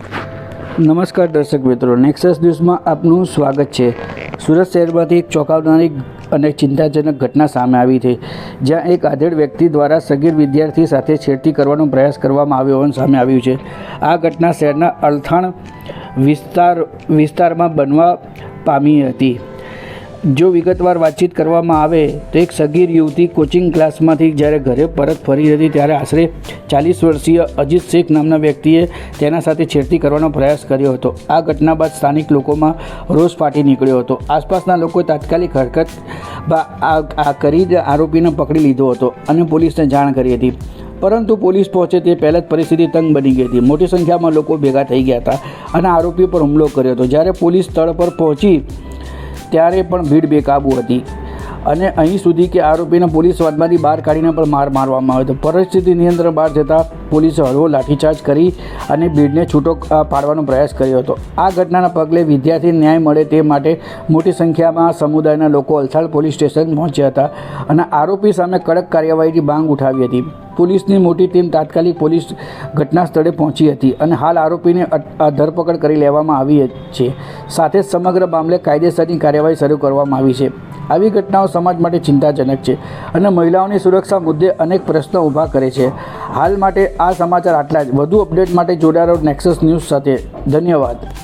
નમસ્કાર દર્શક મિત્રો, નેક્સસ ન્યૂઝમાં આપનું સ્વાગત છે। સુરત શહેરમાંથી એક ચોંકાવનારી અને ચિંતાજનક ઘટના સામે આવી છે, જ્યાં એક આધેડ વ્યક્તિ દ્વારા સગીર વિદ્યાર્થી સાથે છેડતી કરવાનો પ્રયાસ કરવામાં આવ્યો હોવાનું સામે આવ્યું છે। આ ઘટના શહેરના અલથાણ વિસ્તારમાં બનવા પામી હતી। જો વિગતવાર વાતચીત કરવામાં આવે તો એક સગીર યુવતી કોચિંગ ક્લાસમાંથી જ્યારે ઘરે પરત ફરી હતી ત્યારે આશરે 40 વર્ષીય અજીત શેખ નામના વ્યક્તિએ તેના સાથે છેડતી કરવાનો પ્રયાસ કર્યો હતો। આ ઘટના બાદ સ્થાનિક લોકોમાં રોષ ફાટી નીકળ્યો હતો। આસપાસના લોકોએ તાત્કાલિક હરકત કરી આરોપીને પકડી લીધો હતો અને પોલીસને જાણ કરી હતી, પરંતુ પોલીસ પહોંચે તે પહેલાં જ પરિસ્થિતિ તંગ બની ગઈ હતી। મોટી સંખ્યામાં લોકો ભેગા થઈ ગયા હતા અને આરોપી પર હુમલો કર્યો હતો। જ્યારે પોલીસ સ્થળ પર પહોંચી ત્યારે પણ ભીડ બેકાબૂ હતી અને અહીં સુધી કે આરોપીને પોલીસ વાદમાંથી બહાર કાઢીને પણ માર મારવામાં આવ્યો હતો। પરિસ્થિતિ નિયંત્રણ બહાર જતાં પોલીસે હળવો લાઠીચાર્જ કરી અને ભીડને છૂટો પાડવાનો પ્રયાસ કર્યો હતો। આ ઘટનાના પગલે વિદ્યાર્થીને ન્યાય મળે તે માટે મોટી સંખ્યામાં સમુદાયના લોકો અલથાણ પોલીસ સ્ટેશન પહોંચ્યા હતા અને આરોપી સામે કડક કાર્યવાહીની માંગ ઉઠાવી હતી। પોલીસની મોટી ટીમ તાત્કાલિક પોલીસ ઘટના સ્થળે પહોંચી હતી અને હાલ આરોપીની ધરપકડ કરી લેવામાં આવી છે। સાથે જ સમગ્ર મામલે કાયદેસરની કાર્યવાહી શરૂ કરવામાં આવી છે। આવી ઘટનાઓ સમાજ માટે ચિંતાજનક છે અને મહિલાઓની સુરક્ષા મુદ્દે અનેક પ્રશ્નો ઊભા કરે છે। હાલ માટે આ સમાચાર આટલા જ। વધુ અપડેટ માટે જોડાયેલો નેક્સસ ન્યૂઝ સાથે। ધન્યવાદ।